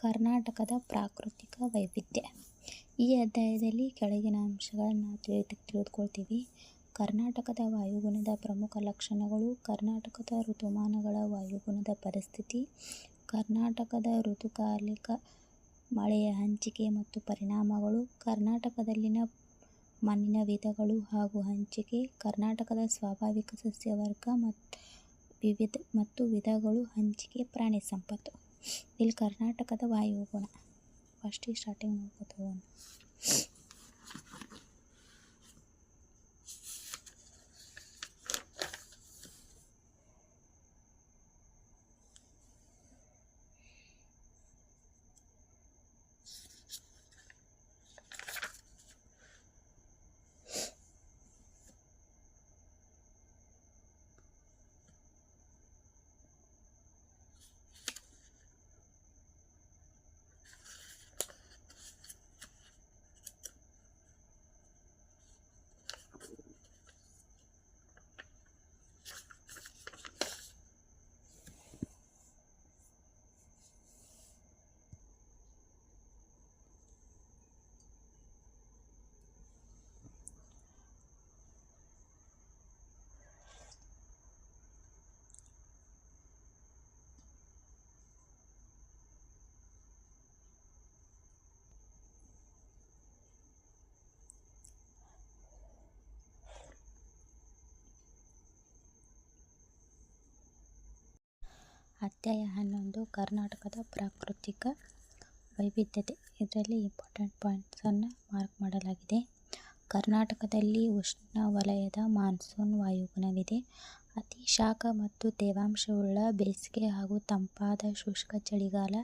ಕರ್ನಾಟಕದ ಪ್ರಾಕೃತಿಕ ವೈವಿಧ್ಯ. ಈ ಅಧ್ಯಾಯದಲ್ಲಿ ಕೆಳಗಿನ ಅಂಶಗಳನ್ನು ತಿಳಿದುಕೊಳ್ತೀವಿ. ಕರ್ನಾಟಕದ ವಾಯುಗುಣದ ಪ್ರಮುಖ ಲಕ್ಷಣಗಳು, ಕರ್ನಾಟಕದ ಋತುಮಾನಗಳ ವಾಯುಗುಣದ ಪರಿಸ್ಥಿತಿ, ಕರ್ನಾಟಕದ ಋತುಕಾಲಿಕ ಮಳೆಯ ಹಂಚಿಕೆ ಮತ್ತು ಪರಿಣಾಮಗಳು, ಕರ್ನಾಟಕದಲ್ಲಿನ ಮಣ್ಣಿನ ವಿಧಗಳು ಹಾಗೂ ಹಂಚಿಕೆ, ಕರ್ನಾಟಕದ ಸ್ವಾಭಾವಿಕ ಸಸ್ಯವರ್ಗ ಮತ್ತು ವಿಧಗಳು, ಹಂಚಿಕೆ, ಪ್ರಾಣಿ ಸಂಪತ್ತು. ಇಲ್ಲಿ ಕರ್ನಾಟಕದ ವಾಯುಗುಣ ಫಸ್ಟಿಗೆ ಸ್ಟಾರ್ಟಿಂಗ್ ನೋಡ್ಕೊತ ಹೋಗೋಣ. ಅಧ್ಯಾಯ 11 ಕರ್ನಾಟಕದ ಪ್ರಾಕೃತಿಕ ವೈವಿಧ್ಯತೆ. ಇದರಲ್ಲಿ ಇಂಪಾರ್ಟೆಂಟ್ ಪಾಯಿಂಟ್ಸನ್ನು ಮಾರ್ಕ್ ಮಾಡಲಾಗಿದೆ. ಕರ್ನಾಟಕದಲ್ಲಿ ಉಷ್ಣವಲಯದ ಮಾನ್ಸೂನ್ ವಾಯುಗುಣವಿದೆ. ಅತಿ ಶಾಖ ಮತ್ತು ತೇವಾಂಶವುಳ್ಳ ಬೇಸಿಗೆ ಹಾಗೂ ತಂಪಾದ ಶುಷ್ಕ ಚಳಿಗಾಲ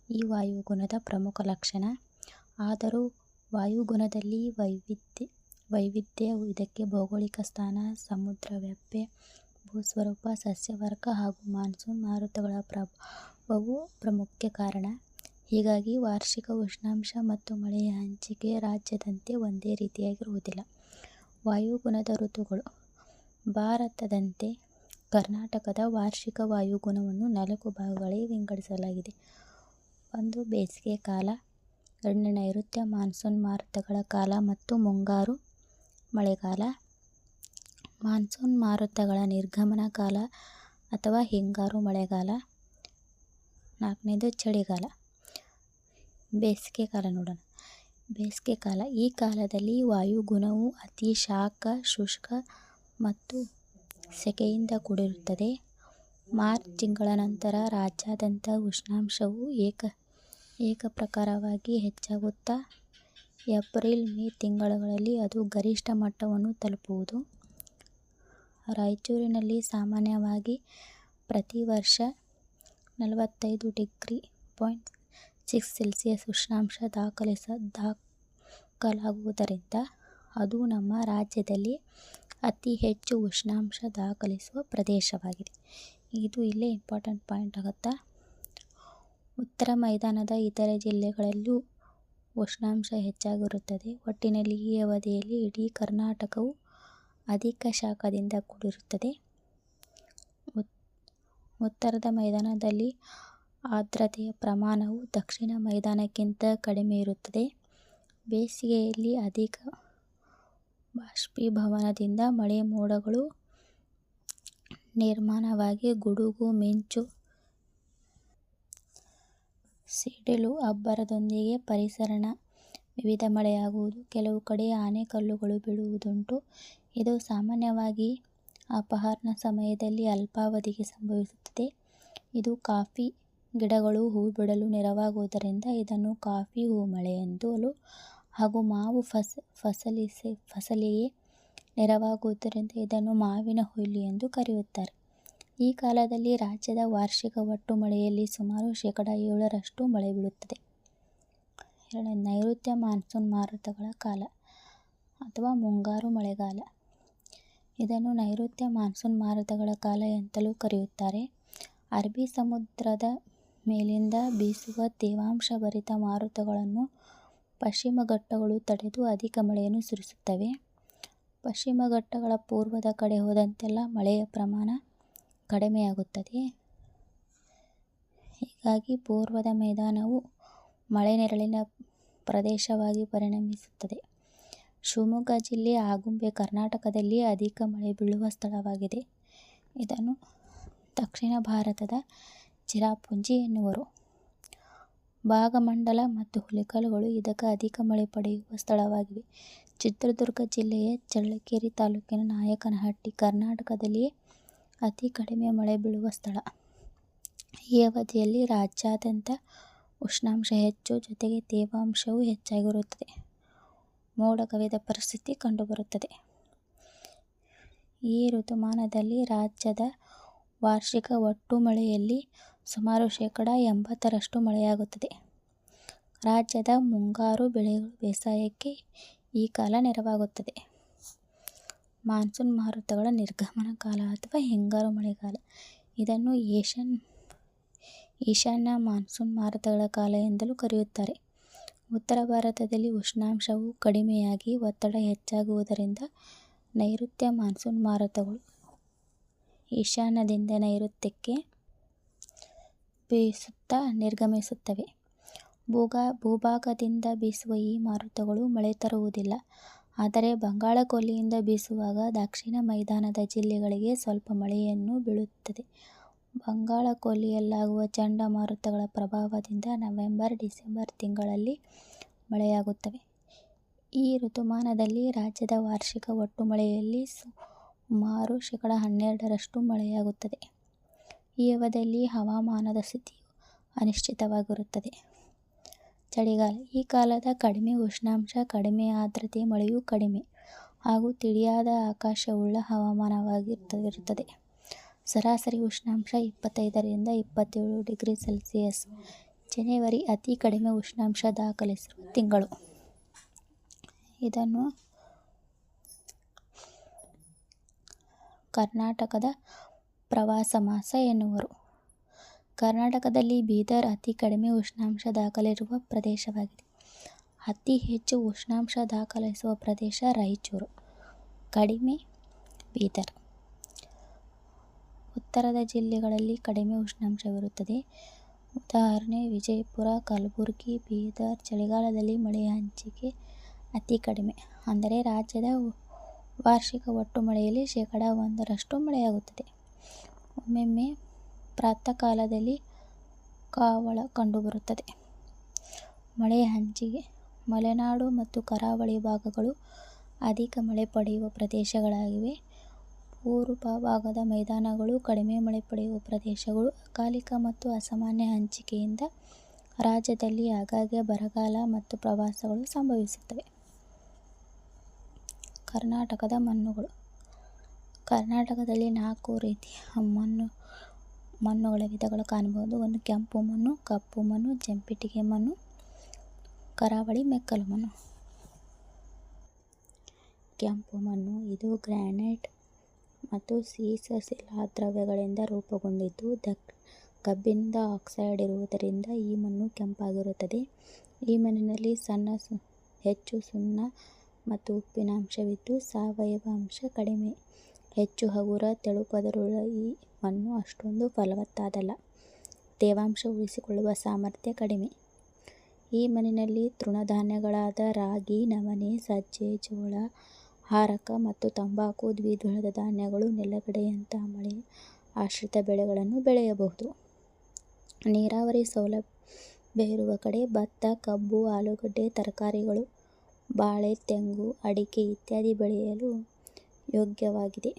ಈ ವಾಯುಗುಣದ ಪ್ರಮುಖ ಲಕ್ಷಣ. ಆದರೂ ವಾಯುಗುಣದಲ್ಲಿ ವೈವಿಧ್ಯ ಇದಕ್ಕೆ ಭೌಗೋಳಿಕ ಸ್ಥಾನ, ಸಮುದ್ರ ವ್ಯಾಪ್ತಿ, ಭೂಸ್ವರೂಪ, ಸಸ್ಯವರ್ಗ ಹಾಗೂ ಮಾನ್ಸೂನ್ ಮಾರುತಗಳ ಪ್ರಭಾವವು ಪ್ರಮುಖ ಕಾರಣ. ಹೀಗಾಗಿ ವಾರ್ಷಿಕ ಉಷ್ಣಾಂಶ ಮತ್ತು ಮಳೆಯ ಹಂಚಿಕೆ ರಾಜ್ಯಾದ್ಯಂತ ಒಂದೇ ರೀತಿಯಾಗಿರುವುದಿಲ್ಲ. ವಾಯುಗುಣದ ಋತುಗಳು. ಭಾರತದಂತೆ ಕರ್ನಾಟಕದ ವಾರ್ಷಿಕ ವಾಯುಗುಣವನ್ನು 4 ಭಾಗಗಳಿಗೆ ವಿಂಗಡಿಸಲಾಗಿದೆ. 1. ಬೇಸಿಗೆ ಕಾಲ, 2. ನೈಋತ್ಯ ಮಾನ್ಸೂನ್ ಮಾರುತಗಳ ಕಾಲ ಮತ್ತು ಮುಂಗಾರು ಮಳೆಗಾಲ, ಮಾನ್ಸೂನ್ ಮಾರುತಗಳ ನಿರ್ಗಮನ ಕಾಲ ಅಥವಾ ಹಿಂಗಾರು ಮಳೆಗಾಲ, 4. ಚಳಿಗಾಲ. ಬೇಸಿಗೆ ಕಾಲ ನೋಡೋಣ. ಬೇಸಿಗೆ ಕಾಲ. ಈ ಕಾಲದಲ್ಲಿ ವಾಯುಗುಣವು ಅತಿ ಶಾಖ, ಶುಷ್ಕ ಮತ್ತು ಸೆಕೆಯಿಂದ ಕೂಡಿರುತ್ತದೆ. ಮಾರ್ಚ್ ತಿಂಗಳ ನಂತರ ರಾಜ್ಯಾದ್ಯಂತ ಉಷ್ಣಾಂಶವು ಏಕಪ್ರಕಾರವಾಗಿ ಹೆಚ್ಚಾಗುತ್ತಾ ಏಪ್ರಿಲ್ ಮೇ ತಿಂಗಳುಗಳಲ್ಲಿ ಅದು ಗರಿಷ್ಠ ಮಟ್ಟವನ್ನು ತಲುಪುವುದು. ರಾಯಚೂರಿನಲ್ಲಿ ಸಾಮಾನ್ಯವಾಗಿ ಪ್ರತಿ ವರ್ಷ 45.6 ಉಷ್ಣಾಂಶ ದಾಖಲಾಗುವುದರಿಂದ ಅದು ನಮ್ಮ ರಾಜ್ಯದಲ್ಲಿ ಅತಿ ಹೆಚ್ಚು ಉಷ್ಣಾಂಶ ದಾಖಲಿಸುವ ಪ್ರದೇಶವಾಗಿದೆ. ಇದು ಇಲ್ಲೇ ಇಂಪಾರ್ಟೆಂಟ್ ಪಾಯಿಂಟ್ ಆಗುತ್ತಾ. ಉತ್ತರ ಮೈದಾನದ ಇತರೆ ಜಿಲ್ಲೆಗಳಲ್ಲೂ ಉಷ್ಣಾಂಶ ಹೆಚ್ಚಾಗಿರುತ್ತದೆ. ಒಟ್ಟಿನಲ್ಲಿ ಈ ಅವಧಿಯಲ್ಲಿ ಇಡೀ ಕರ್ನಾಟಕವು ಅಧಿಕ ಶಾಖದಿಂದ ಕೂಡಿರುತ್ತದೆ. ಉತ್ತರದ ಮೈದಾನದಲ್ಲಿ ಆರ್ದ್ರತೆಯ ಪ್ರಮಾಣವು ದಕ್ಷಿಣ ಮೈದಾನಕ್ಕಿಂತ ಕಡಿಮೆ ಇರುತ್ತದೆ. ಬೇಸಿಗೆಯಲ್ಲಿ ಅಧಿಕ ಬಾಷ್ಪೀಭವನದಿಂದ ಮಳೆ ಮೋಡಗಳು ನಿರ್ಮಾಣವಾಗಿ ಗುಡುಗು, ಮಿಂಚು, ಸಿಡಿಲು ಅಬ್ಬರದೊಂದಿಗೆ ಪರಿಸರ ವಿವಿಧ ಮಳೆಯಾಗುವುದು. ಕೆಲವು ಕಡೆ ಆನೆಕಲ್ಲುಗಳು ಬೀಳುವುದುಂಟು. ಇದು ಸಾಮಾನ್ಯವಾಗಿ ಅಪರಾಹ್ನ ಸಮಯದಲ್ಲಿ ಅಲ್ಪಾವಧಿಗೆ ಸಂಭವಿಸುತ್ತದೆ. ಇದು ಕಾಫಿ ಗಿಡಗಳು ಹೂ ಬಿಡಲು ನೆರವಾಗುವುದರಿಂದ ಇದನ್ನು ಕಾಫಿ ಹೂಮಳೆ ಎಂದೂ ಹಾಗೂ ಮಾವು ಫಸಲಿಗೆ ನೆರವಾಗುವುದರಿಂದ ಇದನ್ನು ಮಾವಿನ ಕೊಯ್ಲು ಎಂದು ಕರೆಯುತ್ತಾರೆ. ಈ ಕಾಲದಲ್ಲಿ ರಾಜ್ಯದ ವಾರ್ಷಿಕ ಒಟ್ಟು ಮಳೆಯಲ್ಲಿ ಸುಮಾರು 7% ಮಳೆ ಬೀಳುತ್ತದೆ. 2. ನೈಋತ್ಯ ಮಾನ್ಸೂನ್ ಮಾರುತಗಳ ಕಾಲ ಅಥವಾ ಮುಂಗಾರು ಮಳೆಗಾಲ. ಇದನ್ನು ನೈಋತ್ಯ ಮಾನ್ಸೂನ್ ಮಾರುತಗಳ ಕಾಲ ಎಂತಲೂ ಕರೆಯುತ್ತಾರೆ. ಅರಬ್ಬಿ ಸಮುದ್ರದ ಮೇಲಿಂದ ಬೀಸುವ ತೇವಾಂಶಭರಿತ ಮಾರುತಗಳನ್ನು ಪಶ್ಚಿಮ ಘಟ್ಟಗಳು ತಡೆದು ಅಧಿಕ ಮಳೆಯನ್ನು ಸುರಿಸುತ್ತವೆ. ಪಶ್ಚಿಮ ಘಟ್ಟಗಳ ಪೂರ್ವದ ಕಡೆ ಹೋದಂತೆಲ್ಲ ಮಳೆಯ ಪ್ರಮಾಣ ಕಡಿಮೆಯಾಗುತ್ತದೆ. ಈಗ ಹೀಗಾಗಿ ಪೂರ್ವದ ಮೈದಾನವು ಮಳೆನೆರಳಿನ ಪ್ರದೇಶವಾಗಿ ಪರಿಣಮಿಸುತ್ತದೆ. ಶಿವಮೊಗ್ಗ ಜಿಲ್ಲೆ ಆಗುಂಬೆ ಕರ್ನಾಟಕದಲ್ಲಿ ಅಧಿಕ ಮಳೆ ಬೀಳುವ ಸ್ಥಳವಾಗಿದೆ. ಇದನ್ನು ದಕ್ಷಿಣ ಭಾರತದ ಚಿರಾಪುಂಜಿ ಎನ್ನುವರು. ಭಾಗಮಂಡಲ ಮತ್ತು ಹುಲಿಕಲ್ಗಳು ಇದಕ್ಕೆ ಅಧಿಕ ಮಳೆ ಪಡೆಯುವ ಸ್ಥಳವಾಗಿವೆ. ಚಿತ್ರದುರ್ಗ ಜಿಲ್ಲೆಯ ಚಳ್ಳಕೆರೆ ತಾಲೂಕಿನ ನಾಯಕನಹಟ್ಟಿ ಕರ್ನಾಟಕದಲ್ಲಿಯೇ ಅತಿ ಕಡಿಮೆ ಮಳೆ ಬೀಳುವ ಸ್ಥಳ. ಈ ಅವಧಿಯಲ್ಲಿ ರಾಜ್ಯಾದ್ಯಂತ ಉಷ್ಣಾಂಶ ಹೆಚ್ಚು, ಜೊತೆಗೆ ತೇವಾಂಶವೂ ಹೆಚ್ಚಾಗಿರುತ್ತದೆ. ಮೋಡ ಕವಿದ ಪರಿಸ್ಥಿತಿ ಕಂಡುಬರುತ್ತದೆ. ಈ ಋತುಮಾನದಲ್ಲಿ ರಾಜ್ಯದ ವಾರ್ಷಿಕ ಒಟ್ಟು ಮಳೆಯಲ್ಲಿ ಸುಮಾರು ಶೇಕಡಾ 80ರಷ್ಟು ಮಳೆಯಾಗುತ್ತದೆ. ರಾಜ್ಯದ ಮುಂಗಾರು ಬೆಳೆಗಳು ಬೇಸಾಯಕ್ಕೆ ಈ ಕಾಲ ನೆರವಾಗುತ್ತದೆ. ಮಾನ್ಸೂನ್ ಮಾರುತಗಳ ನಿರ್ಗಮನ ಕಾಲ ಅಥವಾ ಹಿಂಗಾರು ಮಳೆಗಾಲ. ಇದನ್ನು ಈಶಾನ್ಯ ಮಾನ್ಸೂನ್ ಮಾರುತಗಳ ಕಾಲ ಎಂದಲೂ ಕರೆಯುತ್ತಾರೆ. ಉತ್ತರ ಭಾರತದಲ್ಲಿ ಉಷ್ಣಾಂಶವು ಕಡಿಮೆಯಾಗಿ ಒತ್ತಡ ಹೆಚ್ಚಾಗುವುದರಿಂದ ನೈಋತ್ಯ ಮಾನ್ಸೂನ್ ಮಾರುತಗಳು ಈಶಾನ್ಯದಿಂದ ನೈಋತ್ಯಕ್ಕೆ ಬೀಸುತ್ತಾ ನಿರ್ಗಮಿಸುತ್ತವೆ. ಭೂಭಾಗದಿಂದ ಬೀಸುವ ಈ ಮಾರುತಗಳು ಮಳೆ ತರುವುದಿಲ್ಲ. ಆದರೆ ಬಂಗಾಳ ಕೊಲ್ಲಿಯಿಂದ ಬೀಸುವಾಗ ದಕ್ಷಿಣ ಮೈದಾನದ ಜಿಲ್ಲೆಗಳಿಗೆ ಸ್ವಲ್ಪ ಮಳೆಯನ್ನು ಬೀಳುತ್ತದೆ. ಬಂಗಾಳ ಕೊಲ್ಲಿಯಲ್ಲಾಗುವ ಚಂಡಮಾರುತಗಳ ಪ್ರಭಾವದಿಂದ ನವೆಂಬರ್-ಡಿಸೆಂಬರ್ ತಿಂಗಳಲ್ಲಿ ಮಳೆಯಾಗುತ್ತವೆ. ಈ ಋತುಮಾನದಲ್ಲಿ ರಾಜ್ಯದ ವಾರ್ಷಿಕ ಒಟ್ಟು ಮಳೆಯಲ್ಲಿ ಸುಮಾರು ಶೇಕಡಾ 12ರಷ್ಟು ಮಳೆಯಾಗುತ್ತದೆ. ಈ ಅವಧಿಯಲ್ಲಿ ಹವಾಮಾನದ ಸ್ಥಿತಿಯು ಅನಿಶ್ಚಿತವಾಗಿರುತ್ತದೆ. ಚಳಿಗಾಲ. ಈ ಕಾಲದ ಕಡಿಮೆ ಉಷ್ಣಾಂಶ, ಕಡಿಮೆ ಆರ್ದ್ರತೆ, ಮಳೆಯೂ ಕಡಿಮೆ ಹಾಗೂ ತಿಳಿಯಾದ ಆಕಾಶವುಳ್ಳ ಹವಾಮಾನವಾಗಿರುತ್ತದೆ. ಸರಾಸರಿ ಉಷ್ಣಾಂಶ 25ರಿಂದ 27 ಡಿಗ್ರಿ ಸೆಲ್ಸಿಯಸ್. ಜನವರಿ ಅತಿ ಕಡಿಮೆ ಉಷ್ಣಾಂಶ ದಾಖಲಿಸಿರುವ ತಿಂಗಳು. ಇದನ್ನು ಕರ್ನಾಟಕದ ಪ್ರವಾಸ ಮಾಸ ಎನ್ನುವರು. ಕರ್ನಾಟಕದಲ್ಲಿ ಬೀದರ್ ಅತಿ ಕಡಿಮೆ ಉಷ್ಣಾಂಶ ದಾಖಲಿರುವ ಪ್ರದೇಶವಾಗಿದೆ. ಅತಿ ಹೆಚ್ಚು ಉಷ್ಣಾಂಶ ದಾಖಲಿಸುವ ಪ್ರದೇಶ ರಾಯಚೂರು, ಕಡಿಮೆ ಬೀದರ್. ಉತ್ತರದ ಜಿಲ್ಲೆಗಳಲ್ಲಿ ಕಡಿಮೆ ಉಷ್ಣಾಂಶವಿರುತ್ತದೆ. ಉದಾಹರಣೆ ವಿಜಯಪುರ, ಕಲಬುರಗಿ, ಬೀದರ್. ಚಳಿಗಾಲದಲ್ಲಿ ಮಳೆಯ ಹಂಚಿಕೆ ಅತಿ ಕಡಿಮೆ. ಅಂದರೆ ರಾಜ್ಯದ ವಾರ್ಷಿಕ ಒಟ್ಟು ಮಳೆಯಲ್ಲಿ ಶೇಕಡಾ 1ರಷ್ಟು ಮಳೆಯಾಗುತ್ತದೆ. ಒಮ್ಮೊಮ್ಮೆ ಪ್ರಾತಃಕಾಲದಲ್ಲಿ ಕಾವಳ ಕಂಡುಬರುತ್ತದೆ. ಮಳೆಯ ಹಂಚಿಕೆ. ಮಲೆನಾಡು ಮತ್ತು ಕರಾವಳಿ ಭಾಗಗಳು ಅಧಿಕ ಮಳೆ ಪಡೆಯುವ ಪ್ರದೇಶಗಳಾಗಿವೆ. ಪೂರ್ವ ಭಾಗದ ಮೈದಾನಗಳು ಕಡಿಮೆ ಮಳೆ ಪಡೆಯುವ ಪ್ರದೇಶಗಳು. ಅಕಾಲಿಕ ಮತ್ತು ಅಸಾಮಾನ್ಯ ಹಂಚಿಕೆಯಿಂದ ರಾಜ್ಯದಲ್ಲಿ ಆಗಾಗ್ಗೆ ಬರಗಾಲ ಮತ್ತು ಪ್ರವಾಹಗಳು ಸಂಭವಿಸುತ್ತವೆ. ಕರ್ನಾಟಕದ ಮಣ್ಣುಗಳು. ಕರ್ನಾಟಕದಲ್ಲಿ 4 ರೀತಿಯ ಮಣ್ಣುಗಳ ವಿಧಗಳು ಕಾಣಬಹುದು. ಒಂದು ಕೆಂಪು ಮಣ್ಣು, ಕಪ್ಪು ಮಣ್ಣು, ಜಂಪಿಟಿಗೆ ಮಣ್ಣು, ಕರಾವಳಿ ಮೆಕ್ಕಲು ಮಣ್ಣು. ಕೆಂಪು ಮಣ್ಣು ಇದು ಗ್ರಾನೈಟ್ ಮತ್ತು ಸೀಸ ಶಿಲಾದ್ರವ್ಯಗಳಿಂದ ರೂಪುಗೊಂಡಿದ್ದು ಕಬ್ಬಿಣದ ಆಕ್ಸೈಡ್ ಇರುವುದರಿಂದ ಈ ಮಣ್ಣು ಕೆಂಪಾಗಿರುತ್ತದೆ. ಈ ಮಣ್ಣಿನಲ್ಲಿ ಹೆಚ್ಚು ಸುಣ್ಣ ಮತ್ತು ಉಪ್ಪಿನ ಅಂಶವಿದ್ದು ಸಾವಯವ ಅಂಶ ಕಡಿಮೆ. ಹೆಚ್ಚು ಹಗುರ ತೆಳುಪದರುಳ್ಳ ಈ ಮಣ್ಣು ಅಷ್ಟೊಂದು ಫಲವತ್ತಾದಲ್ಲ. ತೇವಾಂಶ ಉಳಿಸಿಕೊಳ್ಳುವ ಸಾಮರ್ಥ್ಯ ಕಡಿಮೆ. ಈ ಮಣ್ಣಿನಲ್ಲಿ ತೃಣಧಾನ್ಯಗಳಾದ ರಾಗಿ, ನವಣೆ, ಸಜ್ಜೆ, ಜೋಳ, ಹಾರಕ ಮತ್ತು ತಂಬಾಕು, ದ್ವಿದಳ ಧಾನ್ಯಗಳು, ನೆಲಗಡಲೆಯಂಥ ಮಳೆ ಆಶ್ರಿತ ಬೆಳೆಗಳನ್ನು ಬೆಳೆಯಬಹುದು. ನೀರಾವರಿ ಸೌಲಭ್ಯ ಇರುವ ಕಡೆ ಭತ್ತ, ಕಬ್ಬು, ಆಲೂಗಡ್ಡೆ, ತರಕಾರಿಗಳು, ಬಾಳೆ, ತೆಂಗು, ಅಡಿಕೆ ಇತ್ಯಾದಿ ಬೆಳೆಯಲು ಯೋಗ್ಯವಾಗಿದೆ.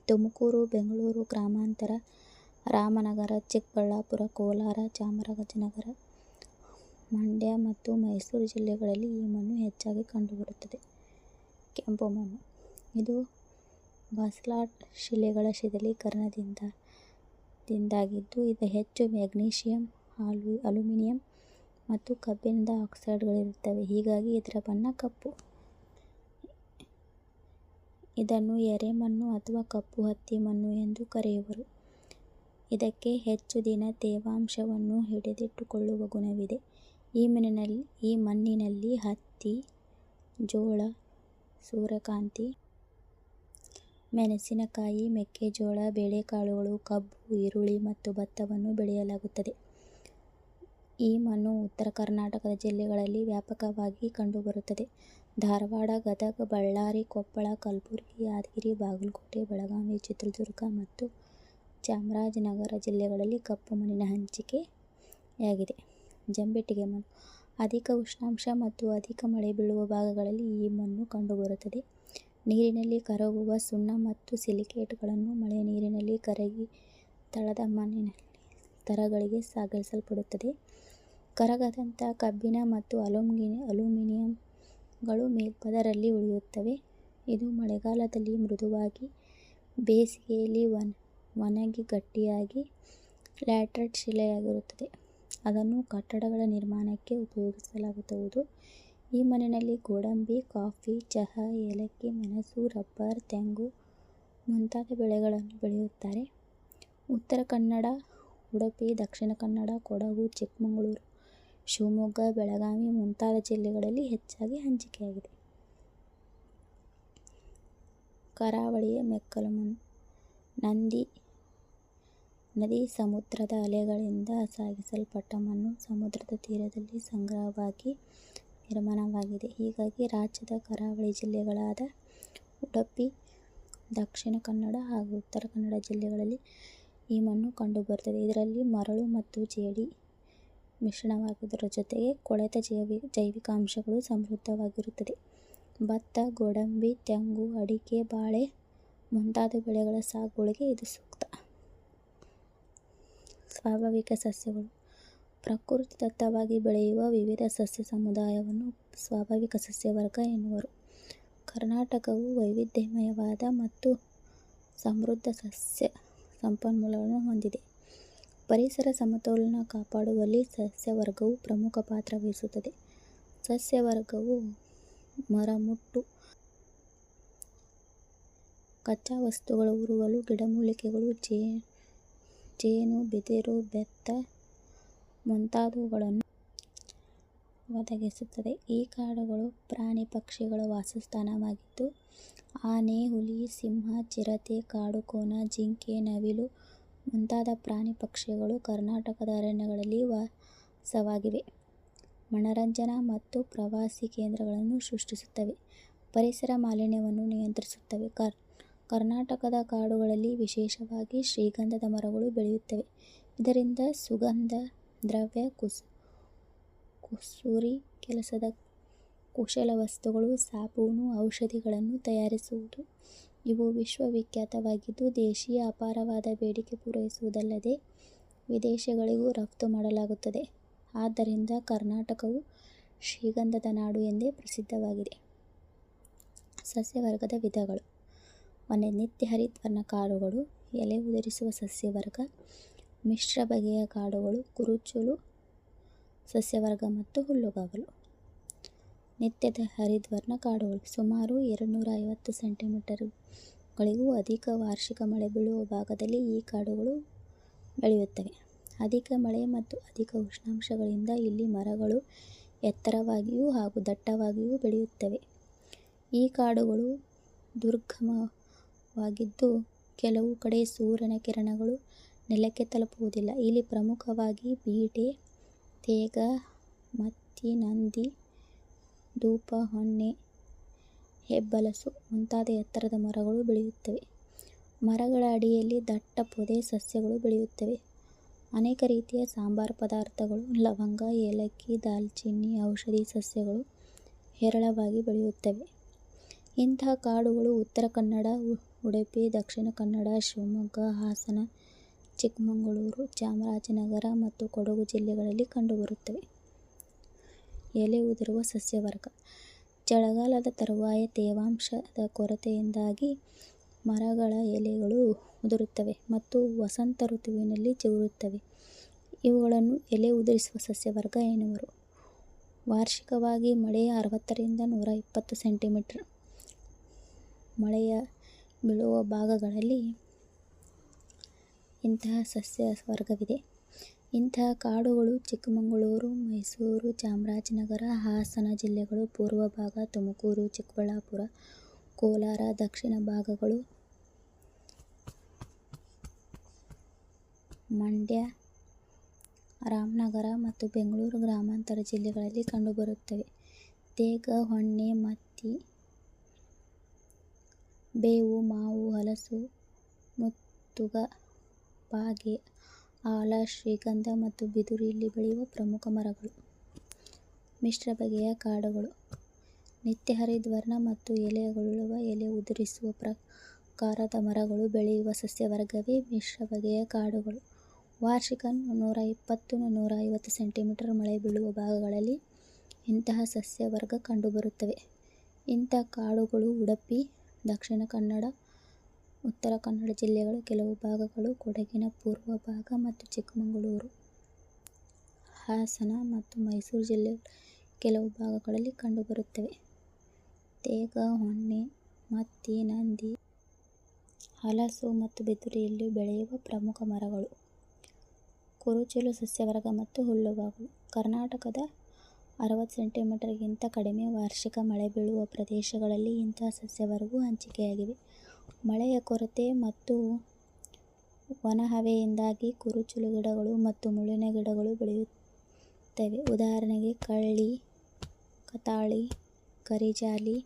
ತುಮಕೂರು, ಬೆಂಗಳೂರು ಗ್ರಾಮಾಂತರ, ರಾಮನಗರ, ಚಿಕ್ಕಬಳ್ಳಾಪುರ, ಕೋಲಾರ, ಚಾಮರಾಜನಗರ, ಮಂಡ್ಯ ಮತ್ತು ಮೈಸೂರು ಜಿಲ್ಲೆಗಳಲ್ಲಿ ಈ ಮಣ್ಣು ಹೆಚ್ಚಾಗಿ ಕಂಡುಬರುತ್ತದೆ. ಕೆಂಪು ಮಣ್ಣು ಇದು ಬಾಸಾಲ್ಟ್ ಶಿಲೆಗಳ ಶಿಥಿಲೀಕರಣದಿಂದಾಗಿದ್ದು ಇದು ಹೆಚ್ಚು ಮೆಗ್ನೀಷಿಯಂ, ಅಲ್ಯೂಮಿನಿಯಂ ಮತ್ತು ಕಬ್ಬಿಣದ ಆಕ್ಸೈಡ್ಗಳಿರುತ್ತವೆ. ಹೀಗಾಗಿ ಇದರ ಬಣ್ಣ ಕಪ್ಪು. ಇದನ್ನು ಎರೆಮಣ್ಣು ಅಥವಾ ಕಪ್ಪು ಹತ್ತಿ ಮಣ್ಣು ಎಂದು ಕರೆಯುವರು. ಇದಕ್ಕೆ ಹೆಚ್ಚು ದಿನ ತೇವಾಂಶವನ್ನು ಹಿಡಿದಿಟ್ಟುಕೊಳ್ಳುವ ಗುಣವಿದೆ. ಈ ಮಣ್ಣಿನಲ್ಲಿ ಹತ್ತಿ, ಜೋಳ, ಸೂರ್ಯಕಾಂತಿ, ಮೆಣಸಿನಕಾಯಿ, ಮೆಕ್ಕೆಜೋಳ, ಬೇಳೆಕಾಳುಗಳು, ಕಬ್ಬು, ಈರುಳ್ಳಿ ಮತ್ತು ಭತ್ತವನ್ನು ಬೆಳೆಯಲಾಗುತ್ತದೆ. ಈ ಮಣ್ಣು ಉತ್ತರ ಕರ್ನಾಟಕದ ಜಿಲ್ಲೆಗಳಲ್ಲಿ ವ್ಯಾಪಕವಾಗಿ ಕಂಡುಬರುತ್ತದೆ. ಧಾರವಾಡ, ಗದಗ, ಬಳ್ಳಾರಿ, ಕೊಪ್ಪಳ, ಕಲಬುರಗಿ, ಯಾದಗಿರಿ, ಬಾಗಲಕೋಟೆ, ಬೆಳಗಾವಿ, ಚಿತ್ರದುರ್ಗ ಮತ್ತು ಚಾಮರಾಜನಗರ ಜಿಲ್ಲೆಗಳಲ್ಲಿ ಕಪ್ಪು ಮಣ್ಣಿನ ಹಂಚಿಕೆಯಾಗಿದೆ. ಜಂಬೆಟ್ಟಿಗೆ ಮಣ್ಣು. ಅಧಿಕ ಉಷ್ಣಾಂಶ ಮತ್ತು ಅಧಿಕ ಮಳೆ ಬೀಳುವ ಭಾಗಗಳಲ್ಲಿ ಈ ಮಣ್ಣು ಕಂಡುಬರುತ್ತದೆ. ನೀರಿನಲ್ಲಿ ಕರಗುವ ಸುಣ್ಣ ಮತ್ತು ಸಿಲಿಕೇಟ್ಗಳನ್ನು ಮಳೆ ನೀರಿನಲ್ಲಿ ಕರಗಿ ತಳದ ಮಣ್ಣಿನ ಸ್ತರಗಳಿಗೆ ಸಾಗಿಸಲ್ಪಡುತ್ತದೆ. ಕರಗದಂಥ ಕಬ್ಬಿಣ ಮತ್ತು ಅಲ್ಯೂಮಿನಿಯಂಗಳು ಮೇಲ್ಪದರಲ್ಲಿ ಉಳಿಯುತ್ತವೆ. ಇದು ಮಳೆಗಾಲದಲ್ಲಿ ಮೃದುವಾಗಿ, ಬೇಸಿಗೆಯಲ್ಲಿ ಒಣಗಿ ಗಟ್ಟಿಯಾಗಿ ಲ್ಯಾಟರೈಟ್ ಶಿಲೆಯಾಗಿರುತ್ತದೆ. ಅದನ್ನು ಕಟ್ಟಡಗಳ ನಿರ್ಮಾಣಕ್ಕೆ ಉಪಯೋಗಿಸಲಾಗುವುದು. ಈ ಮಣ್ಣಿನಲ್ಲಿ ಗೋಡಂಬಿ, ಕಾಫಿ, ಚಹಾ, ಏಲಕ್ಕಿ, ಮೆಣಸು, ರಬ್ಬರ್, ತೆಂಗು ಮುಂತಾದ ಬೆಳೆಗಳನ್ನು ಬೆಳೆಯುತ್ತಾರೆ. ಉತ್ತರ ಕನ್ನಡ, ಉಡುಪಿ, ದಕ್ಷಿಣ ಕನ್ನಡ, ಕೊಡಗು, ಚಿಕ್ಕಮಗಳೂರು, ಶಿವಮೊಗ್ಗ, ಬೆಳಗಾವಿ ಮುಂತಾದ ಜಿಲ್ಲೆಗಳಲ್ಲಿ ಹೆಚ್ಚಾಗಿ ಹಂಚಿಕೆಯಾಗಿದೆ. ಕರಾವಳಿಯ ಮೆಕ್ಕಲು ಮಣ್ಣು. ನದಿ ಸಮುದ್ರದ ಅಲೆಗಳಿಂದ ಸಾಗಿಸಲ್ಪಟ್ಟ ಮಣ್ಣು ಸಮುದ್ರದ ತೀರದಲ್ಲಿ ಸಂಗ್ರಹವಾಗಿ ನಿರ್ಮಾಣವಾಗಿದೆ. ಹೀಗಾಗಿ ರಾಜ್ಯದ ಕರಾವಳಿ ಜಿಲ್ಲೆಗಳಾದ ಉಡುಪಿ, ದಕ್ಷಿಣ ಕನ್ನಡ ಹಾಗೂ ಉತ್ತರ ಕನ್ನಡ ಜಿಲ್ಲೆಗಳಲ್ಲಿ ಈ ಮಣ್ಣು ಕಂಡುಬರುತ್ತದೆ. ಇದರಲ್ಲಿ ಮರಳು ಮತ್ತು ಜೇಡಿ ಮಿಶ್ರಣವಾಗಿರುವುದರ ಜೊತೆಗೆ ಕೊಳೆತ ಜೈವಿಕಾಂಶಗಳು ಸಮೃದ್ಧವಾಗಿರುತ್ತದೆ. ಭತ್ತ, ಗೋಡಂಬಿ, ತೆಂಗು, ಅಡಿಕೆ, ಬಾಳೆ ಮುಂತಾದ ಬೆಳೆಗಳ ಸಾಗುವಳಿಗೆ ಇದು ಸೂಕ್ತ. ಸ್ವಾಭಾವಿಕ ಸಸ್ಯಗಳು. ಪ್ರಕೃತಿದತ್ತವಾಗಿ ಬೆಳೆಯುವ ವಿವಿಧ ಸಸ್ಯ ಸಮುದಾಯವನ್ನು ಸ್ವಾಭಾವಿಕ ಸಸ್ಯವರ್ಗ ಎನ್ನುವರು. ಕರ್ನಾಟಕವು ವೈವಿಧ್ಯಮಯವಾದ ಮತ್ತು ಸಮೃದ್ಧ ಸಸ್ಯ ಸಂಪನ್ಮೂಲಗಳನ್ನು ಹೊಂದಿದೆ. ಪರಿಸರ ಸಮತೋಲನ ಕಾಪಾಡುವಲ್ಲಿ ಸಸ್ಯವರ್ಗವು ಪ್ರಮುಖ ಪಾತ್ರ ವಹಿಸುತ್ತದೆ. ಸಸ್ಯವರ್ಗವು ಮರಮುಟ್ಟು, ಕಚ್ಚಾ ವಸ್ತುಗಳ ಉರುವಲು, ಗಿಡಮೂಲಿಕೆಗಳು, ಜೇನು, ಬಿದಿರು, ಬೆತ್ತ ಮುಂತಾದವುಗಳನ್ನು ಒದಗಿಸುತ್ತದೆ. ಈ ಕಾಡುಗಳು ಪ್ರಾಣಿ ಪಕ್ಷಿಗಳ ವಾಸಸ್ಥಾನವಾಗಿದ್ದು, ಆನೆ, ಹುಲಿ, ಸಿಂಹ, ಚಿರತೆ, ಕಾಡುಕೋಣ, ಜಿಂಕೆ, ನವಿಲು ಮುಂತಾದ ಪ್ರಾಣಿ ಪಕ್ಷಿಗಳು ಕರ್ನಾಟಕದ ಅರಣ್ಯಗಳಲ್ಲಿ ವಾಸವಾಗಿವೆ. ಮನರಂಜನಾ ಮತ್ತು ಪ್ರವಾಸಿ ಕೇಂದ್ರಗಳನ್ನು ಸೃಷ್ಟಿಸುತ್ತವೆ. ಪರಿಸರ ಮಾಲಿನ್ಯವನ್ನು ನಿಯಂತ್ರಿಸುತ್ತವೆ. ಕರ್ನಾಟಕದ ಕಾಡುಗಳಲ್ಲಿ ವಿಶೇಷವಾಗಿ ಶ್ರೀಗಂಧದ ಮರಗಳು ಬೆಳೆಯುತ್ತವೆ. ಇದರಿಂದ ಸುಗಂಧ ದ್ರವ್ಯ, ಕುಸುರಿ ಕೆಲಸದ ಕುಶಲವಸ್ತುಗಳು, ಸಾಬೂನು, ಔಷಧಿಗಳನ್ನು ತಯಾರಿಸುವುದು ಇವು ವಿಶ್ವವಿಖ್ಯಾತವಾಗಿದ್ದು, ದೇಶೀಯ ಅಪಾರವಾದ ಬೇಡಿಕೆ ಪೂರೈಸುವುದಲ್ಲದೆ ವಿದೇಶಗಳಿಗೂ ರಫ್ತು ಮಾಡಲಾಗುತ್ತದೆ. ಆದ್ದರಿಂದ ಕರ್ನಾಟಕವು ಶ್ರೀಗಂಧದ ನಾಡು ಎಂದೇ ಪ್ರಸಿದ್ಧವಾಗಿದೆ. ಸಸ್ಯವರ್ಗದ ವಿಧಗಳು. ನಿತ್ಯ ಹರಿದ್ವರ್ಣ ಕಾಡುಗಳು, ಎಲೆ ಉದುರಿಸುವ ಸಸ್ಯವರ್ಗ, ಮಿಶ್ರ ಬಗೆಯ ಕಾಡುಗಳು, ಕುರುಚಲು ಸಸ್ಯವರ್ಗ ಮತ್ತು ಹುಲ್ಲುಗಾವಲು. ನಿತ್ಯದ ಹರಿದ್ವರ್ಣ ಕಾಡುಗಳು ಸುಮಾರು 250 ಸೆಂಟಿಮೀಟರ್ಗಳಿಗೂ ಅಧಿಕ ವಾರ್ಷಿಕ ಮಳೆ ಬೀಳುವ ಭಾಗದಲ್ಲಿ ಈ ಕಾಡುಗಳು ಬೆಳೆಯುತ್ತವೆ. ಅಧಿಕ ಮಳೆ ಮತ್ತು ಅಧಿಕ ಉಷ್ಣಾಂಶಗಳಿಂದ ಇಲ್ಲಿ ಮರಗಳು ಎತ್ತರವಾಗಿಯೂ ಹಾಗೂ ದಟ್ಟವಾಗಿಯೂ ಬೆಳೆಯುತ್ತವೆ. ಈ ಕಾಡುಗಳು ದುರ್ಗಮವಾಗಿದ್ದು, ಕೆಲವು ಕಡೆ ಸೂರ್ಯನ ಕಿರಣಗಳು ನೆಲಕ್ಕೆ ತಲುಪುವುದಿಲ್ಲ. ಇಲ್ಲಿ ಪ್ರಮುಖವಾಗಿ ಬೀಟೆ, ತೇಗ, ಮತ್ತಿ, ನಂದಿ, ದೂಪ, ಹೊನ್ನೆ, ಹೆಬ್ಬಲಸು ಮುಂತಾದ ಎತ್ತರದ ಮರಗಳು ಬೆಳೆಯುತ್ತವೆ. ಮರಗಳ ಅಡಿಯಲ್ಲಿ ದಟ್ಟ ಪೊದೆ ಸಸ್ಯಗಳು ಬೆಳೆಯುತ್ತವೆ. ಅನೇಕ ರೀತಿಯ ಸಾಂಬಾರ ಪದಾರ್ಥಗಳು, ಲವಂಗ, ಏಲಕ್ಕಿ, ದಾಲ್ಚಿನ್ನಿ, ಔಷಧಿ ಸಸ್ಯಗಳು ಹೇರಳವಾಗಿ ಬೆಳೆಯುತ್ತವೆ. ಇಂತಹ ಕಾಡುಗಳು ಉತ್ತರ ಕನ್ನಡ, ಉಡುಪಿ, ದಕ್ಷಿಣ ಕನ್ನಡ, ಶಿವಮೊಗ್ಗ, ಹಾಸನ, ಚಿಕ್ಕಮಗಳೂರು, ಚಾಮರಾಜನಗರ ಮತ್ತು ಕೊಡಗು ಜಿಲ್ಲೆಗಳಲ್ಲಿ ಕಂಡುಬರುತ್ತವೆ. ಎಲೆ ಉದುರುವ ಸಸ್ಯವರ್ಗ. ಚಳಿಗಾಲದ ತರುವಾಯ ತೇವಾಂಶದ ಕೊರತೆಯಿಂದಾಗಿ ಮರಗಳ ಎಲೆಗಳು ಉದುರುತ್ತವೆ ಮತ್ತು ವಸಂತ ಋತುವಿನಲ್ಲಿ ಚಿಗುರುತ್ತವೆ. ಇವುಗಳನ್ನು ಎಲೆ ಉದುರಿಸುವ ಸಸ್ಯವರ್ಗ ಎನ್ನುವರು. ವಾರ್ಷಿಕವಾಗಿ ಮಳೆ 60 ರಿಂದ 120 ಸೆಂಟಿಮೀಟರ್ ಮಳೆಯ ಬೀಳುವ ಭಾಗಗಳಲ್ಲಿ ಇಂತಹ ಸಸ್ಯವರ್ಗವಿದೆ. ಇಂತಹ ಕಾಡುಗಳು ಚಿಕ್ಕಮಗಳೂರು, ಮೈಸೂರು, ಚಾಮರಾಜನಗರ, ಹಾಸನ ಜಿಲ್ಲೆಗಳು, ಪೂರ್ವ ಭಾಗ, ತುಮಕೂರು, ಚಿಕ್ಕಬಳ್ಳಾಪುರ, ಕೋಲಾರ, ದಕ್ಷಿಣ ಭಾಗಗಳು, ಮಂಡ್ಯ, ರಾಮನಗರ ಮತ್ತು ಬೆಂಗಳೂರು ಗ್ರಾಮಾಂತರ ಜಿಲ್ಲೆಗಳಲ್ಲಿ ಕಂಡುಬರುತ್ತವೆ. ತೇಗ, ಹೊನ್ನೆ, ಮತ್ತಿ, ಬೇವು, ಮಾವು, ಹಲಸು, ಮುತ್ತುಗ, ಪಾಗೆ, ಆಲ, ಶ್ರೀಗಂಧ ಮತ್ತು ಬಿದುರು ಇಲ್ಲಿ ಬೆಳೆಯುವ ಪ್ರಮುಖ ಮರಗಳು. ಮಿಶ್ರ ಬಗೆಯ ಕಾಡುಗಳು. ನಿತ್ಯಹರಿದ್ವರ್ಣ ಮತ್ತು ಎಲೆಗಳುಳ್ಳ ಎಲೆ ಉದುರಿಸುವ ಪ್ರಕಾರದ ಮರಗಳು ಬೆಳೆಯುವ ಸಸ್ಯವರ್ಗವೇ ಮಿಶ್ರ ಬಗೆಯ ಕಾಡುಗಳು. ವಾರ್ಷಿಕ 120-150 ಸೆಂಟಿಮೀಟರ್ ಮಳೆ ಬೀಳುವ ಭಾಗಗಳಲ್ಲಿ ಇಂತಹ ಸಸ್ಯವರ್ಗ ಕಂಡುಬರುತ್ತವೆ. ಇಂಥ ಕಾಡುಗಳು ಉಡುಪಿ, ದಕ್ಷಿಣ ಕನ್ನಡ, ಉತ್ತರ ಕನ್ನಡ ಜಿಲ್ಲೆಗಳ ಕೆಲವು ಭಾಗಗಳು, ಕೊಡಗಿನ ಪೂರ್ವ ಭಾಗ ಮತ್ತು ಚಿಕ್ಕಮಗಳೂರು, ಹಾಸನ ಮತ್ತು ಮೈಸೂರು ಜಿಲ್ಲೆಗಳ ಕೆಲವು ಭಾಗಗಳಲ್ಲಿ ಕಂಡುಬರುತ್ತವೆ. ತೇಗ, ಹೊನ್ನೆ, ಮತ್ತಿ, ನಂದಿ, ಹಲಸು ಮತ್ತು ಬಿದುರು ಇಲ್ಲಿ ಬೆಳೆಯುವ ಪ್ರಮುಖ ಮರಗಳು. ಕುರುಚಲು ಸಸ್ಯವರ್ಗ ಮತ್ತು ಹುಲ್ಲುಗಾವಲು. ಕರ್ನಾಟಕದ 60 ಸೆಂಟಿಮೀಟರ್ಗಿಂತ ಕಡಿಮೆ ವಾರ್ಷಿಕ ಮಳೆ ಬೀಳುವ ಪ್ರದೇಶಗಳಲ್ಲಿ ಇಂತಹ ಸಸ್ಯವರ್ಗವು ಹಂಚಿಕೆಯಾಗಿವೆ. ಮಳೆಯ ಕೊರತೆ ಮತ್ತು ಒಣಹವೆಯಿಂದಾಗಿ ಕುರುಚಲು ಗಿಡಗಳು ಮತ್ತು ಮುಳ್ಳಿನ ಗಿಡಗಳು ಬೆಳೆಯುತ್ತವೆ. ಉದಾಹರಣೆಗೆ ಕಳ್ಳಿ, ಕತಾಳಿ, ಕರಿಜಾಲಿ,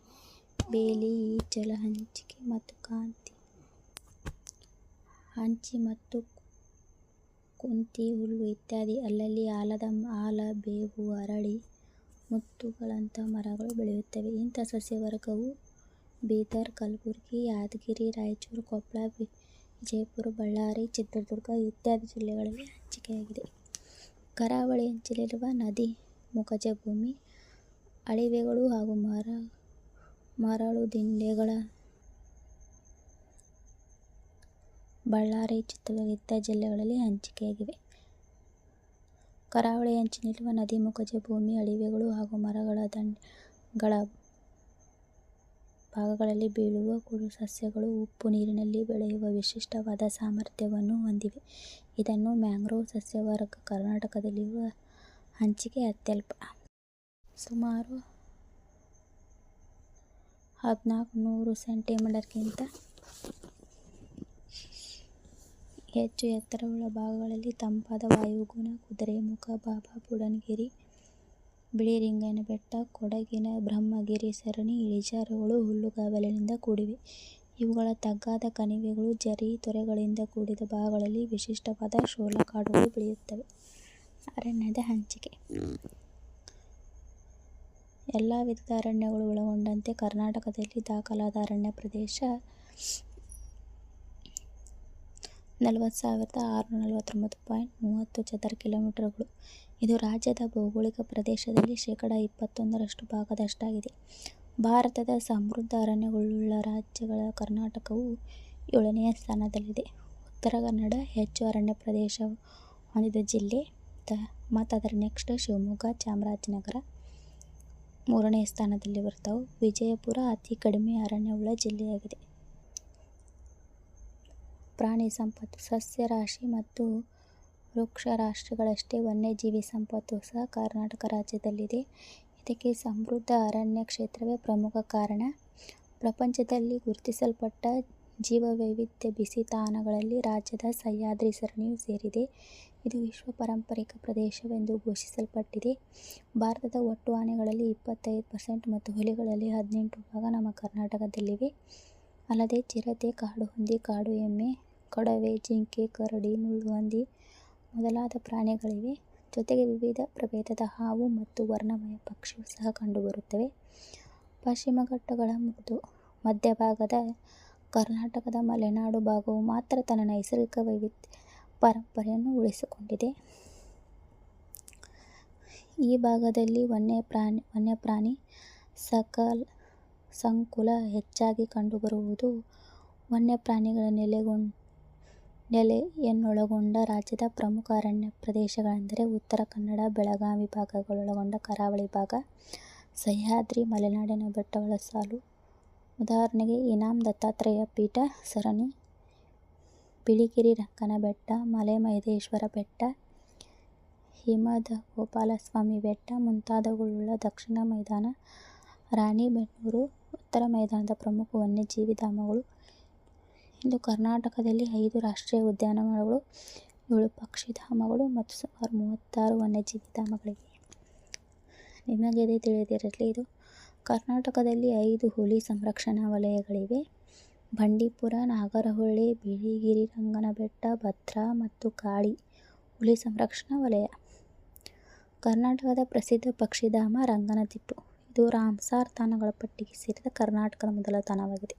ಬೇಲಿ, ಈಚಲ, ಹಂಚಿಕೆ ಮತ್ತು ಕಾಂತಿ. ಹಂಚಿ ಮತ್ತು ಕುಂತಿ ಹುಲ್ಲು ಇತ್ಯಾದಿ. ಅಲ್ಲಲ್ಲಿ ಆಲ, ಬೇವು, ಅರಳಿ, ಮುತ್ತುಗಳಂಥ ಮರಗಳು ಬೆಳೆಯುತ್ತವೆ. ಇಂಥ ಸಸ್ಯವರ್ಗವು ಬೀದರ್, ಕಲಬುರಗಿ, ಯಾದಗಿರಿ, ರಾಯಚೂರು, ಕೊಪ್ಪಳ, ವಿಜಯಪುರ, ಬಳ್ಳಾರಿ, ಚಿತ್ರದುರ್ಗ ಇತ್ಯಾದಿ ಜಿಲ್ಲೆಗಳಲ್ಲಿ ಹಂಚಿಕೆಯಾಗಿದೆ. ಕರಾವಳಿ ಅಂಚಿನಲ್ಲಿರುವ ನದಿ ಮುಖಜ ಭೂಮಿ, ಅಳಿವೆಗಳು ಹಾಗೂ ಮರಳುದಿಣ್ಣೆಗಳ ಬಳ್ಳಾರಿ, ಚಿತ್ರದುರ್ಗ ಇತ್ಯಾದಿ ಜಿಲ್ಲೆಗಳಲ್ಲಿ ಹಂಚಿಕೆಯಾಗಿವೆ. ಕರಾವಳಿ ಅಂಚಿನಲ್ಲಿರುವ ನದಿ ಮುಖಜ ಭೂಮಿ, ಅಳಿವೆಗಳು ಹಾಗೂ ಮರಳುದಿಣ್ಣೆಗಳ ಭಾಗಗಳಲ್ಲಿ ಬೀಳುವ ಕುರು ಸಸ್ಯಗಳು ಉಪ್ಪು ನೀರಿನಲ್ಲಿ ಬೆಳೆಯುವ ವಿಶಿಷ್ಟವಾದ ಸಾಮರ್ಥ್ಯವನ್ನು ಹೊಂದಿವೆ. ಇದನ್ನು ಮ್ಯಾಂಗ್ರೋವ್ ಸಸ್ಯವರ್ಗ. ಕರ್ನಾಟಕದಲ್ಲಿರುವ ಹಂಚಿಕೆ ಅತ್ಯಲ್ಪ. ಸುಮಾರು 1400 ಸೆಂಟಿಮೀಟರ್ಗಿಂತ ಹೆಚ್ಚು ಎತ್ತರವುಳ್ಳ ಭಾಗಗಳಲ್ಲಿ ತಂಪಾದ ವಾಯುಗುಣ. ಕುದುರೆಮುಖ, ಬಾಬಾ ಬುಡನ್ ಗಿರಿ, ಬಿಳಿಗಿರಿರಂಗನ ಬೆಟ್ಟ, ಕೊಡಗಿನ ಬ್ರಹ್ಮಗಿರಿ ಸರಣಿ ಇಳಿಜಾರುಗಳು ಹುಲ್ಲುಗಾವಲಿನಿಂದ ಕೂಡಿವೆ. ಇವುಗಳ ತಗ್ಗಾದ ಕಣಿವೆಗಳು, ಝರಿ, ತೊರೆಗಳಿಂದ ಕೂಡಿದ ಭಾಗಗಳಲ್ಲಿ ವಿಶಿಷ್ಟವಾದ ಶೋಲ ಕಾಡುಗಳು ಬೆಳೆಯುತ್ತವೆ. ಅರಣ್ಯದ ಹಂಚಿಕೆ. ಎಲ್ಲ ವಿಧದ ಅರಣ್ಯಗಳು ಒಳಗೊಂಡಂತೆ ಕರ್ನಾಟಕದಲ್ಲಿ ದಾಖಲಾದ ಅರಣ್ಯ ಪ್ರದೇಶ 40,649.30 ಚದರ ಕಿಲೋಮೀಟರ್ಗಳು. ಇದು ರಾಜ್ಯದ ಭೌಗೋಳಿಕ ಪ್ರದೇಶದಲ್ಲಿ ಶೇಕಡಾ 21% ಭಾಗದಷ್ಟಾಗಿದೆ. ಭಾರತದ ಸಮೃದ್ಧ ಅರಣ್ಯಗಳುಳ್ಳ ರಾಜ್ಯಗಳ ಕರ್ನಾಟಕವು 7ನೇ ಸ್ಥಾನದಲ್ಲಿದೆ. ಉತ್ತರ ಕನ್ನಡ ಹೆಚ್ಚು ಅರಣ್ಯ ಪ್ರದೇಶ ಹೊಂದಿದ ಜಿಲ್ಲೆ ಮತ್ತು ಅದರ ನೆಕ್ಸ್ಟ್ ಶಿವಮೊಗ್ಗ, ಚಾಮರಾಜನಗರ 3ನೇ ಸ್ಥಾನದಲ್ಲಿ ಬರ್ತವೆ. ವಿಜಯಪುರ ಅತಿ ಕಡಿಮೆ ಅರಣ್ಯವುಳ್ಳ ಜಿಲ್ಲೆಯಾಗಿದೆ. ಪ್ರಾಣಿ ಸಂಪತ್ತು. ಸಸ್ಯರಾಶಿ ಮತ್ತು ವೃಕ್ಷರಾಶಿಗಳಷ್ಟೇ ವನ್ಯಜೀವಿ ಸಂಪತ್ತು ಸಹ ಕರ್ನಾಟಕ ರಾಜ್ಯದಲ್ಲಿದೆ. ಇದಕ್ಕೆ ಸಮೃದ್ಧ ಅರಣ್ಯ ಕ್ಷೇತ್ರವೇ ಪ್ರಮುಖ ಕಾರಣ. ಪ್ರಪಂಚದಲ್ಲಿ ಗುರುತಿಸಲ್ಪಟ್ಟ ಜೀವವೈವಿಧ್ಯ ಬಿಸಿ ತಾಣಗಳಲ್ಲಿ ರಾಜ್ಯದ ಸಹ್ಯಾದ್ರಿ ಸರಣಿಯೂ ಸೇರಿದೆ. ಇದು ವಿಶ್ವ ಪಾರಂಪರಿಕ ಪ್ರದೇಶವೆಂದು ಘೋಷಿಸಲ್ಪಟ್ಟಿದೆ. ಭಾರತದ ಒಟ್ಟು ಆನೆಗಳಲ್ಲಿ 25% ಮತ್ತು ಹುಲಿಗಳಲ್ಲಿ 18% ನಮ್ಮ ಕರ್ನಾಟಕದಲ್ಲಿವೆ. ಅಲ್ಲದೆ ಚಿರತೆ, ಕಾಡುಹಂದಿ, ಕಾಡು ಎಮ್ಮೆ, ಕೊಡವೆ, ಜಿಂಕೆ, ಕರಡಿ, ಮುಳ್ಳುಹಂದಿ ಮೊದಲಾದ ಪ್ರಾಣಿಗಳಿವೆ. ಜೊತೆಗೆ ವಿವಿಧ ಪ್ರಭೇದದ ಹಾವು ಮತ್ತು ವರ್ಣಮಯ ಪಕ್ಷಿಯೂ ಸಹ ಕಂಡುಬರುತ್ತವೆ. ಪಶ್ಚಿಮ ಘಟ್ಟಗಳ ಮಧ್ಯಭಾಗದ ಕರ್ನಾಟಕದ ಮಲೆನಾಡು ಭಾಗವು ಮಾತ್ರ ತನ್ನ ನೈಸರ್ಗಿಕ ವೈವಿಧ್ಯ ಪರಂಪರೆಯನ್ನು ಉಳಿಸಿಕೊಂಡಿದೆ. ಈ ಭಾಗದಲ್ಲಿ ವನ್ಯಪ್ರಾಣಿ ಸಂಕುಲ ಹೆಚ್ಚಾಗಿ ಕಂಡುಬರುವುದು. ವನ್ಯಪ್ರಾಣಿಗಳ ನೆಲೆಯನ್ನೊಳಗೊಂಡ ರಾಜ್ಯದ ಪ್ರಮುಖ ಅರಣ್ಯ ಪ್ರದೇಶಗಳೆಂದರೆ ಉತ್ತರ ಕನ್ನಡ, ಬೆಳಗಾವಿ ಭಾಗಗಳನ್ನೊಳಗೊಂಡ ಕರಾವಳಿ ಭಾಗ, ಸಹ್ಯಾದ್ರಿ ಮಲೆನಾಡಿನ ಬೆಟ್ಟಗಳ ಸಾಲು. ಉದಾಹರಣೆಗೆ ಇನಾಂ ದತ್ತಾತ್ರೇಯ ಪೀಠ ಸರಣಿ, ಬಿಳಿಗಿರಿ ರಂಗನ ಬೆಟ್ಟ, ಮಲೆ ಮಹದೇಶ್ವರ ಬೆಟ್ಟ, ಹಿಮದ ಗೋಪಾಲಸ್ವಾಮಿ ಬೆಟ್ಟ ಮುಂತಾದವುಗಳುಳ್ಳ ದಕ್ಷಿಣ ಮೈದಾನ, ರಾಣಿಬೆನ್ನೂರು ಉತ್ತರ ಮೈದಾನದ ಪ್ರಮುಖ ವನ್ಯಜೀವಿ ಧಾಮಗಳು. ಇಂದು ಕರ್ನಾಟಕದಲ್ಲಿ 5 ರಾಷ್ಟ್ರೀಯ ಉದ್ಯಾನವನಗಳು, 7 ಪಕ್ಷಿಧಾಮಗಳು ಮತ್ತು ಸುಮಾರು 36 ವನ್ಯಜೀವಿ ಧಾಮಗಳಿವೆ. ನಿಮಗೆ ಇದೇ ತಿಳಿದಿರಲಿ, ಇದು ಕರ್ನಾಟಕದಲ್ಲಿ 5 ಹುಲಿ ಸಂರಕ್ಷಣಾ ವಲಯಗಳಿವೆ. ಬಂಡೀಪುರ, ನಾಗರಹೊಳೆ, ಬಿಳಿಗಿರಿ ರಂಗನಬೆಟ್ಟ, ಭದ್ರಾ ಮತ್ತು ಕಾಳಿ ಹುಲಿ ಸಂರಕ್ಷಣಾ ವಲಯ. ಕರ್ನಾಟಕದ ಪ್ರಸಿದ್ಧ ಪಕ್ಷಿಧಾಮ ರಂಗನತಿಟ್ಟು. ಇದು ರಾಮ್ಸಾರ್ ತಾಣಗಳ ಪಟ್ಟಿಗೆ ಸೇರಿದ ಕರ್ನಾಟಕದ ಮೊದಲ ತಾಣವಾಗಿದೆ.